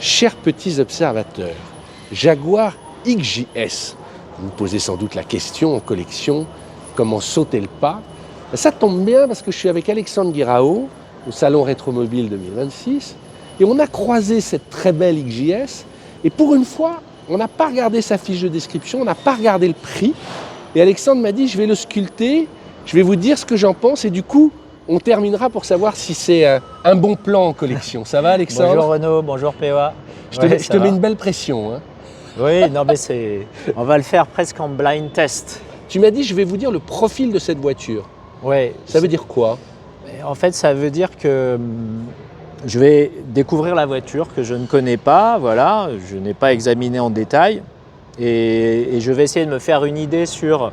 Chers petits observateurs, Jaguar XJS. Vous vous posez sans doute la question en collection, comment sauter le pas? Ça tombe bien parce que je suis avec Alexandre Guirao au Salon Rétromobile 2026 et on a croisé cette très belle XJS et pour une fois, on n'a pas regardé sa fiche de description, on n'a pas regardé le prix et Alexandre m'a dit je vais le sculpter, je vais vous dire ce que j'en pense et du coup, on terminera pour savoir si c'est un bon plan en collection. Ça va Alexandre? Bonjour Renaud, bonjour POA. Je te mets une belle pression. Hein. Oui, non mais on va le faire presque en blind test. Tu m'as dit je vais vous dire le profil de cette voiture. Ouais. Ça veut dire quoi? En fait, ça veut dire que je vais découvrir la voiture que je ne connais pas, voilà, je n'ai pas examiné en détail et je vais essayer de me faire une idée sur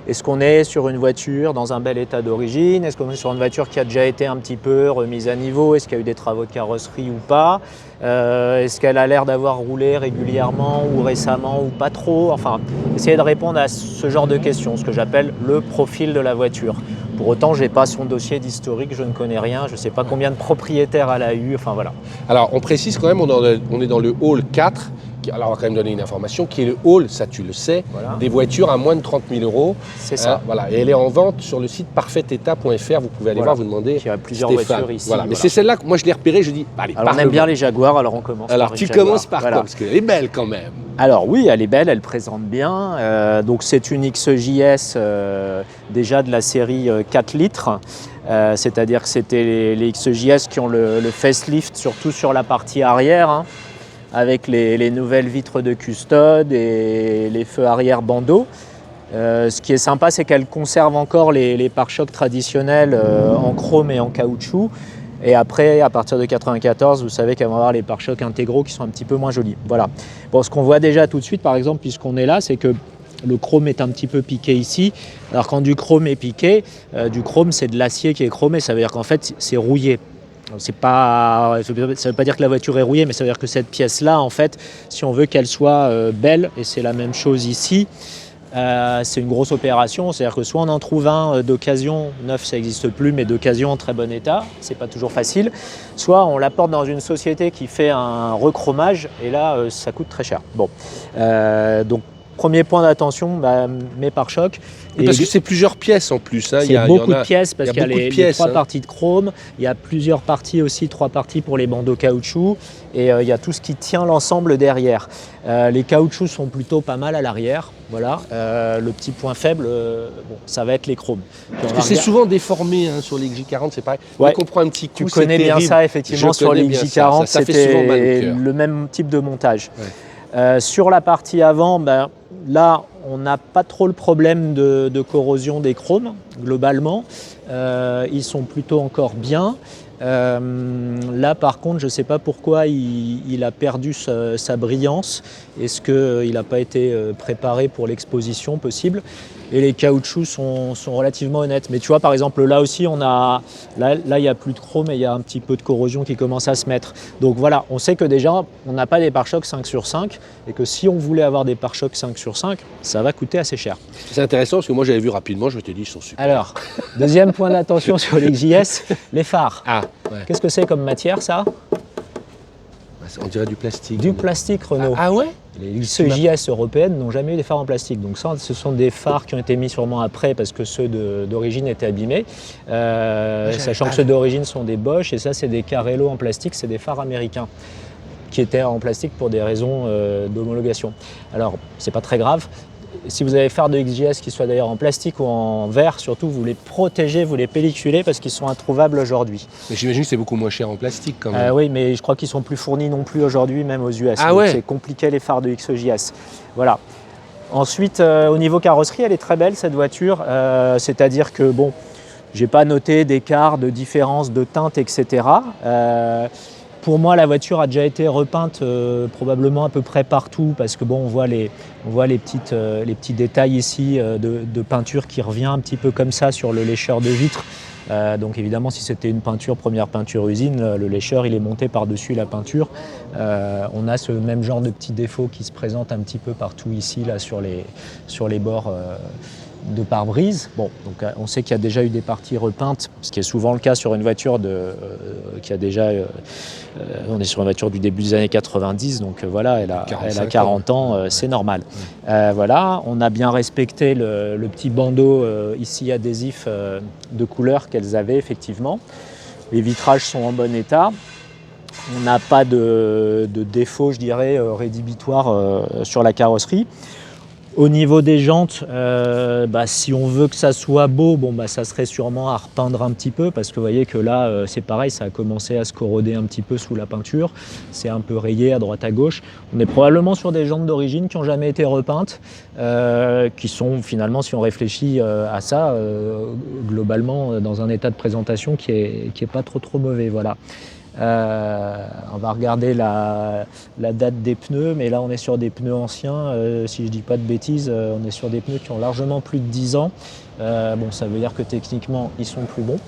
est-ce qu'on est sur une voiture dans un bel état d'origine, est-ce qu'on est sur une voiture qui a déjà été un petit peu remise à niveau, est-ce qu'il y a eu des travaux de carrosserie ou pas, est-ce qu'elle a l'air d'avoir roulé régulièrement ou récemment ou pas trop, enfin essayer de répondre à ce genre de questions, ce que j'appelle le profil de la voiture. Pour autant, je n'ai pas son dossier d'historique, je ne connais rien, je ne sais pas combien de propriétaires elle a eu, enfin voilà. Alors on précise quand même, on est dans le hall 4, alors on va quand même donner une information, qui est le hall, ça tu le sais, voilà, des voitures à moins de 30 000 €. C'est ça. Voilà. Et elle est en vente sur le site parfaitétat.fr, vous pouvez aller voir, vous demander. Il y a plusieurs Stéphane. voitures ici. Voilà. Mais c'est celle-là que moi je l'ai repérée, je dis, allez, alors on aime bien les Jaguars, alors on commence alors, par tu Jaguar. commences par quoi? Parce qu'elle est belle quand même. Alors oui, elle est belle, elle présente bien. Donc c'est une XJS déjà de la série 4 litres. C'est-à-dire que c'était les XJS qui ont le facelift, surtout sur la partie arrière, hein, avec les nouvelles vitres de custode et les feux arrière bandeaux. Ce qui est sympa, c'est qu'elle conserve encore les pare-chocs traditionnels en chrome et en caoutchouc. Et après, à partir de 94, vous savez qu'elle va avoir les pare-chocs intégraux qui sont un petit peu moins jolis. Voilà. Bon, ce qu'on voit déjà tout de suite, par exemple, puisqu'on est là, c'est que le chrome est un petit peu piqué ici. Alors quand du chrome est piqué, du chrome c'est de l'acier qui est chromé, ça veut dire qu'en fait c'est rouillé. Ça ne veut pas dire que la voiture est rouillée, mais ça veut dire que cette pièce-là, en fait, si on veut qu'elle soit belle, et c'est la même chose ici, c'est une grosse opération, c'est-à-dire que soit on en trouve un d'occasion, neuf ça n'existe plus, mais d'occasion en très bon état, c'est pas toujours facile, soit on l'apporte dans une société qui fait un rechromage, et là ça coûte très cher. Bon, donc premier point d'attention, mes pare-chocs. Parce que c'est plusieurs pièces en plus. Hein. C'est beaucoup de pièces parce qu'il y a les 3 hein, parties de chrome, il y a plusieurs parties aussi, 3 parties pour les bandeaux caoutchouc et il y a tout ce qui tient l'ensemble derrière. Les caoutchoucs sont plutôt pas mal à l'arrière. Voilà. Le petit point faible, ça va être les chromes. Parce que c'est souvent déformé hein, sur les XJ40, c'est pareil. Ouais. On comprend un petit coup. Tu connais bien ça, effectivement, sur les XJ40, c'était le même type de montage. Ouais. Sur la partie avant, là, on n'a pas trop le problème de corrosion des chromes, globalement. Ils sont plutôt encore bien. Là, par contre, je ne sais pas pourquoi il a perdu sa brillance. Est-ce qu'il n'a pas été préparé pour l'exposition possible? Et les caoutchoucs sont relativement honnêtes. Mais tu vois, par exemple, là aussi, là, il n'y a plus de chrome et il y a un petit peu de corrosion qui commence à se mettre. Donc voilà, on sait que déjà, on n'a pas des pare-chocs 5 sur 5 et que si on voulait avoir des pare-chocs 5 sur 5, ça va coûter assez cher. C'est intéressant parce que moi, j'avais vu rapidement, je m'étais dit, ils sont super. Alors, deuxième point d'attention sur les XJS, les phares. Ah, ouais. Qu'est-ce que c'est comme matière, ça? On dirait du plastique. Du plastique, Renault. Ah ouais? Les XJS européennes n'ont jamais eu des phares en plastique. Donc ça, ce sont des phares qui ont été mis sûrement après parce que ceux d'origine étaient abîmés. Sachant que ceux d'origine sont des Bosch et ça, c'est des Carello en plastique, c'est des phares américains qui étaient en plastique pour des raisons d'homologation. Alors, c'est pas très grave. Si vous avez des phares de XJS qui soient d'ailleurs en plastique ou en verre, surtout vous les protégez, vous les pelliculez parce qu'ils sont introuvables aujourd'hui. Mais j'imagine que c'est beaucoup moins cher en plastique quand même. Oui, mais je crois qu'ils sont plus fournis non plus aujourd'hui, même aux US. Ah donc ouais. c'est compliqué les phares de XJS. Voilà. Ensuite, au niveau carrosserie, elle est très belle cette voiture. C'est-à-dire que bon, j'ai pas noté d'écart, de différence de teinte, etc. Pour moi, la voiture a déjà été repeinte probablement à peu près partout parce que bon, on voit les petits détails ici de peinture qui revient un petit peu comme ça sur le lécheur de vitre. Donc évidemment, si c'était une première peinture usine, le lécheur il est monté par-dessus la peinture. On a ce même genre de petits défauts qui se présentent un petit peu partout ici, là, sur les bords de pare-brise. Bon, donc on sait qu'il y a déjà eu des parties repeintes, ce qui est souvent le cas sur une voiture qui a déjà... on est sur une voiture du début des années 90, donc voilà, elle a 40 ans, c'est normal. Voilà, on a bien respecté le petit bandeau ici adhésif de couleur qu'elles avaient effectivement. Les vitrages sont en bon état. On n'a pas de défaut, je dirais, rédhibitoire sur la carrosserie. Au niveau des jantes, si on veut que ça soit beau, ça serait sûrement à repeindre un petit peu parce que vous voyez que là, c'est pareil, ça a commencé à se corroder un petit peu sous la peinture. C'est un peu rayé à droite à gauche. On est probablement sur des jantes d'origine qui n'ont jamais été repeintes, qui sont finalement, si on réfléchit à ça, globalement dans un état de présentation qui est pas trop mauvais. Voilà. On va regarder la date des pneus, mais là on est sur des pneus anciens, si je dis pas de bêtises, on est sur des pneus qui ont largement plus de 10 ans. Ça veut dire que techniquement ils sont plus bons.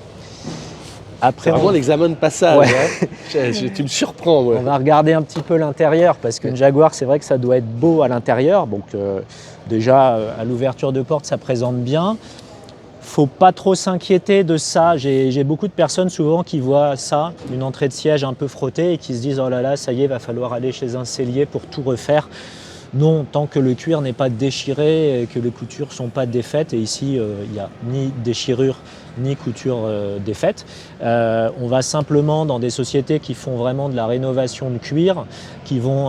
Après, vraiment l'examen de passage, ouais. Tu me surprends. Ouais. On va regarder un petit peu l'intérieur, parce qu'une Jaguar, c'est vrai que ça doit être beau à l'intérieur. Donc déjà, à l'ouverture de porte, ça présente bien. Faut pas trop s'inquiéter de ça. J'ai beaucoup de personnes souvent qui voient ça, une entrée de siège un peu frottée, et qui se disent « Oh là là, ça y est, va falloir aller chez un sellier pour tout refaire ». Non, tant que le cuir n'est pas déchiré et que les coutures ne sont pas défaites, et ici il n'y a ni déchirure ni couture défaite, on va simplement dans des sociétés qui font vraiment de la rénovation de cuir, qui vont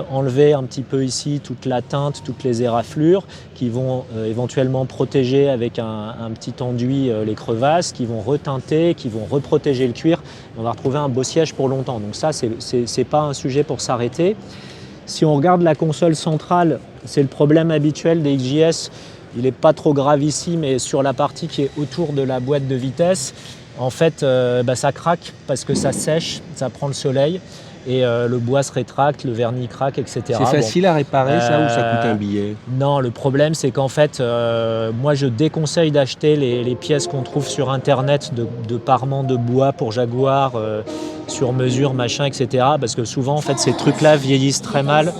enlever un petit peu ici toute la teinte, toutes les éraflures, qui vont éventuellement protéger avec un petit enduit les crevasses, qui vont reteinter, qui vont reprotéger le cuir. On va retrouver un beau siège pour longtemps. Donc ça, c'est pas un sujet pour s'arrêter. Si on regarde la console centrale, c'est le problème habituel des XJS. Il n'est pas trop grave ici, mais sur la partie qui est autour de la boîte de vitesse, en fait, ça craque parce que ça sèche, ça prend le soleil et le bois se rétracte, le vernis craque, etc. C'est facile à réparer ça ou ça coûte un billet? Non, le problème c'est qu'en fait, moi je déconseille d'acheter les pièces qu'on trouve sur internet de parements de bois pour Jaguar, sur mesure, machin, etc. Parce que souvent en fait ces trucs-là vieillissent très mal.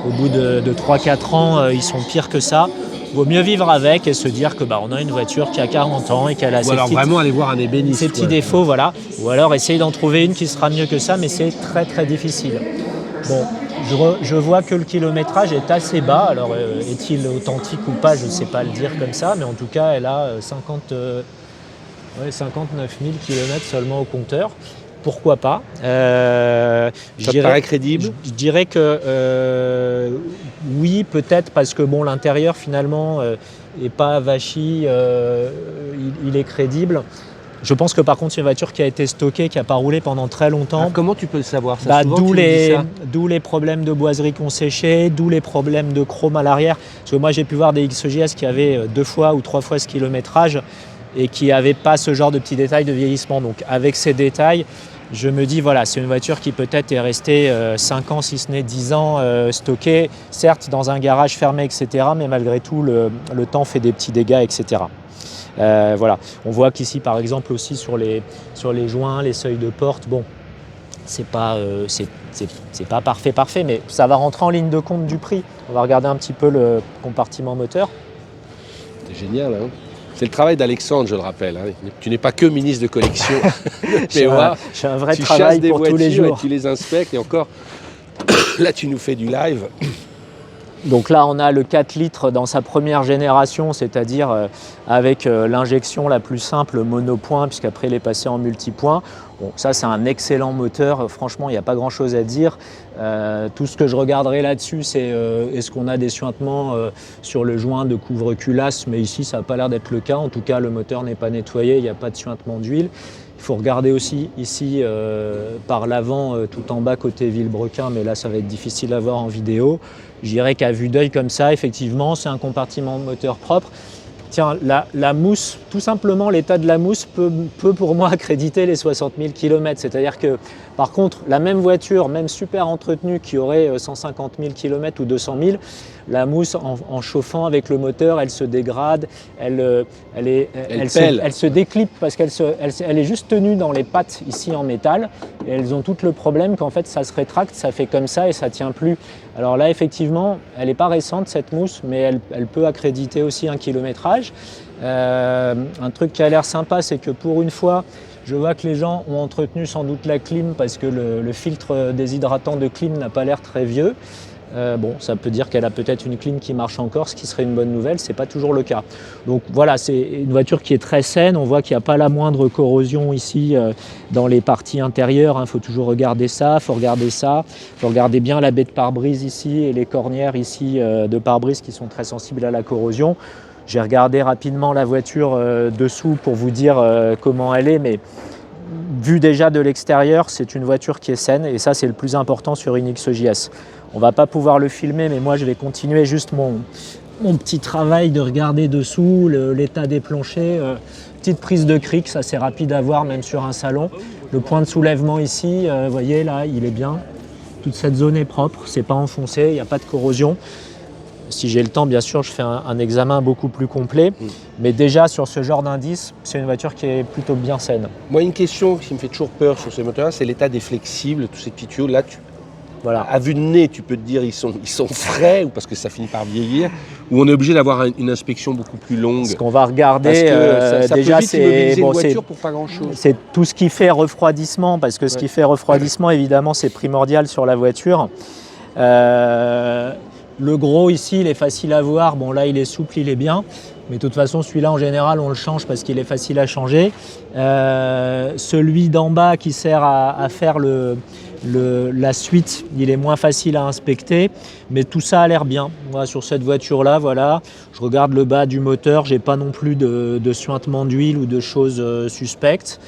Au bout de 3-4 ans, ils sont pires que ça. Vaut mieux vivre avec et se dire que on a une voiture qui a 40 ans et qu'elle a vraiment aller voir un ébéniste, ces petits défauts, voilà. Ou alors essayer d'en trouver une qui sera mieux que ça, mais c'est très très difficile. Bon, je vois que le kilométrage est assez bas. Alors est-il authentique ou pas, je ne sais pas le dire comme ça, mais en tout cas elle a 59 000 km seulement au compteur. Pourquoi pas Ça te paraît crédible? Je dirais que oui, peut-être parce que l'intérieur finalement n'est pas avachi, il est crédible. Je pense que par contre c'est une voiture qui a été stockée, qui n'a pas roulé pendant très longtemps. Comment tu peux le savoir ça? D'où les problèmes de boiserie qu'on séchait, d'où les problèmes de chrome à l'arrière. Parce que moi j'ai pu voir des XJS qui avaient 2 fois ou 3 fois ce kilométrage et qui n'avaient pas ce genre de petits détails de vieillissement. Donc avec ces détails, je me dis, voilà, c'est une voiture qui peut-être est restée 5 ans, si ce n'est 10 ans stockée, certes dans un garage fermé, etc., mais malgré tout, le temps fait des petits dégâts, etc. Voilà. On voit qu'ici, par exemple, aussi sur les joints, les seuils de porte, c'est pas parfait, mais ça va rentrer en ligne de compte du prix. On va regarder un petit peu le compartiment moteur. C'est génial, hein. C'est le travail d'Alexandre, je le rappelle. Hein. Tu n'es pas que ministre de collection. J'ai un vrai travail pour tous les jours. Et tu les inspectes et encore, là tu nous fais du live. Donc là on a le 4 litres dans sa première génération, c'est-à-dire avec l'injection la plus simple monopoint, puisqu'après il est passé en multipoint. Bon, ça c'est un excellent moteur, franchement il n'y a pas grand-chose à dire. Tout ce que je regarderai là-dessus, c'est est-ce qu'on a des suintements sur le joint de couvre-culasse, mais ici ça n'a pas l'air d'être le cas. En tout cas le moteur n'est pas nettoyé, il n'y a pas de suintement d'huile. Il faut regarder aussi ici par l'avant, tout en bas côté Villebrequin, mais là ça va être difficile à voir en vidéo. Je dirais qu'à vue d'œil comme ça, effectivement, c'est un compartiment moteur propre. Tiens, la mousse, tout simplement l'état de la mousse peut pour moi accréditer les 60 000 km. C'est-à-dire que Par contre, la même voiture, même super entretenue, qui aurait 150 000 km ou 200 000, la mousse, en chauffant avec le moteur, elle se dégrade, elle se déclipe parce elle est juste tenue dans les pattes ici en métal. Et elles ont tout le problème qu'en fait, ça se rétracte, ça fait comme ça et ça ne tient plus. Alors là, effectivement, elle n'est pas récente cette mousse, mais elle peut accréditer aussi un kilométrage. Un truc qui a l'air sympa, c'est que pour une fois, je vois que les gens ont entretenu sans doute la clim parce que le filtre déshydratant de clim n'a pas l'air très vieux. Bon, ça peut dire qu'elle a peut-être une clim qui marche encore, ce qui serait une bonne nouvelle, c'est pas toujours le cas. Donc voilà, c'est une voiture qui est très saine, on voit qu'il n'y a pas la moindre corrosion ici dans les parties intérieures, il faut toujours regarder ça, il faut regarder bien la baie de pare-brise ici et les cornières ici de pare-brise qui sont très sensibles à la corrosion. J'ai regardé rapidement la voiture dessous pour vous dire comment elle est, mais vu déjà de l'extérieur, c'est une voiture qui est saine et ça c'est le plus important sur une XEJS. On ne va pas pouvoir le filmer, mais moi je vais continuer juste mon petit travail de regarder dessous, l'état des planchers. Petite prise de cric, ça c'est rapide à voir même sur un salon. Le point de soulèvement ici, vous voyez là, il est bien. Toute cette zone est propre, c'est pas enfoncé, il n'y a pas de corrosion. Si j'ai le temps, bien sûr, je fais un examen beaucoup plus complet. Mais déjà, sur ce genre d'indice, c'est une voiture qui est plutôt bien saine. Moi, une question qui me fait toujours peur sur ces moteurs-là, c'est l'état des flexibles, tous ces petits tuyaux. Là, voilà. À vue de nez, tu peux te dire ils sont frais ou parce que ça finit par vieillir, ou on est obligé d'avoir une inspection beaucoup plus longue. Ce qu'on va regarder, ça déjà, peut vite immobiliser une voiture pour pas grand-chose. C'est tout ce qui fait refroidissement, parce que ce qui fait refroidissement, évidemment, c'est primordial sur la voiture. Le gros ici, il est facile à voir. Bon, là, il est souple, il est bien. Mais de toute façon, celui-là, en général, on le change parce qu'il est facile à changer. Celui d'en bas qui sert à faire la suite, il est moins facile à inspecter. Mais tout ça a l'air bien. Moi, sur cette voiture-là, voilà, je regarde le bas du moteur. Je n'ai pas non plus de suintement d'huile ou de choses suspectes.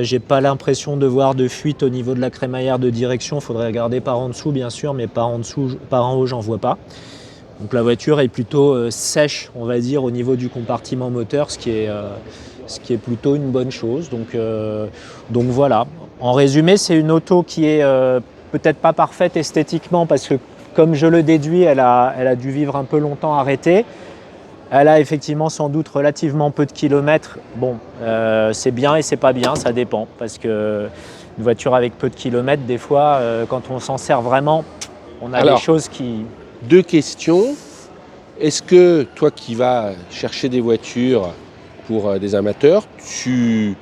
J'ai pas l'impression de voir de fuite au niveau de la crémaillère de direction. Il faudrait regarder par en dessous, bien sûr, mais par en haut, j'en vois pas. Donc la voiture est plutôt sèche, on va dire, au niveau du compartiment moteur, ce qui est plutôt une bonne chose. Donc voilà. En résumé, c'est une auto qui est peut-être pas parfaite esthétiquement parce que, comme je le déduis, elle a dû vivre un peu longtemps arrêtée. Elle a effectivement sans doute relativement peu de kilomètres. Bon, c'est bien et c'est pas bien, ça dépend. Parce qu'une voiture avec peu de kilomètres, des fois, quand on s'en sert vraiment, on a des choses qui... Deux questions. Est-ce que toi qui vas chercher des voitures pour des amateurs, tu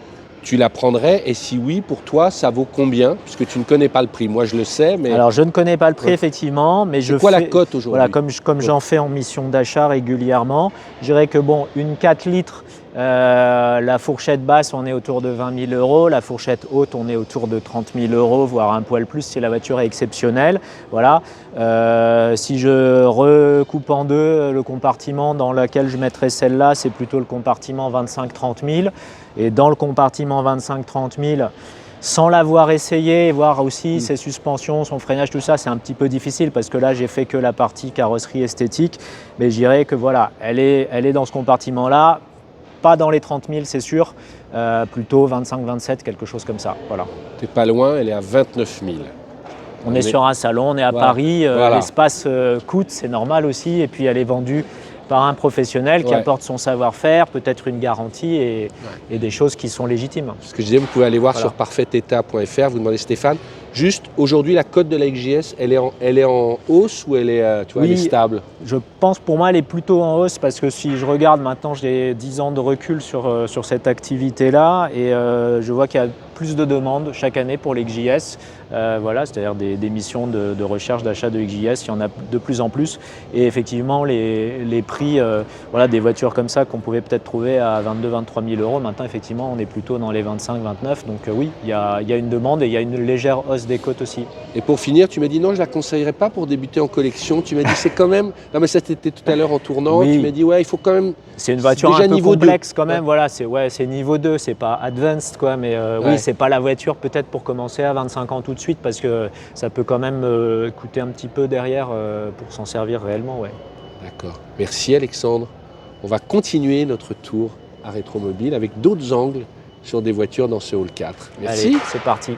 la prendrais? Et si oui, pour toi, ça vaut combien? Puisque tu ne connais pas le prix. Moi, je le sais, mais... Alors, je ne connais pas le prix, effectivement, mais c'est quoi la cote aujourd'hui? Voilà, comme j'en fais en mission d'achat régulièrement, je dirais que bon, une 4 litres, la fourchette basse, on est autour de 20 000 €. La fourchette haute, on est autour de 30 000 €, voire un poil plus si la voiture est exceptionnelle. Voilà. Si je recoupe en deux le compartiment dans lequel je mettrais celle-là, c'est plutôt le compartiment 25-30 000. Et dans le compartiment 25-30 000, sans l'avoir essayé, voir aussi ses suspensions, son freinage, tout ça, c'est un petit peu difficile parce que là, j'ai fait que la partie carrosserie esthétique. Mais je dirais que voilà, elle est dans ce compartiment-là, pas dans les 30 000, c'est sûr, plutôt 25-27, quelque chose comme ça. Voilà. T'es pas loin, elle est à 29 000. On est sur un salon, on est à Paris, l'espace coûte, c'est normal aussi, et puis elle est vendue par un professionnel qui apporte son savoir-faire, peut-être une garantie et des choses qui sont légitimes. Ce que je disais, vous pouvez aller voir sur parfaitétat.fr, vous demandez Stéphane. Juste, aujourd'hui, la cote de la XJS, elle est en hausse ou elle est, elle est stable? Je pense, pour moi, elle est plutôt en hausse parce que si je regarde maintenant, j'ai 10 ans de recul sur cette activité-là et je vois qu'il y a plus de demandes chaque année pour les XJS. Voilà, c'est-à-dire des missions de recherche d'achat de XJS, il y en a de plus en plus. Et effectivement, les prix des voitures comme ça qu'on pouvait peut-être trouver à 22-23 000 €, maintenant, effectivement, on est plutôt dans les 25-29. Donc oui, il y a une demande et il y a une légère hausse des cotes aussi. Et pour finir, tu m'as dit non, je ne la conseillerais pas pour débuter en collection. Tu m'as dit c'est quand même... Non mais ça c'était tout à l'heure en tournant, tu m'as dit ouais, il faut quand même... C'est une voiture déjà un peu complexe quand même, voilà, c'est niveau 2, c'est pas advanced quoi, mais oui, c'est pas la voiture peut-être pour commencer à 25 ans tout de suite parce que ça peut quand même coûter un petit peu derrière pour s'en servir réellement, ouais. D'accord, merci Alexandre. On va continuer notre tour à Rétromobile avec d'autres angles sur des voitures dans ce hall 4. Merci. Allez, c'est parti.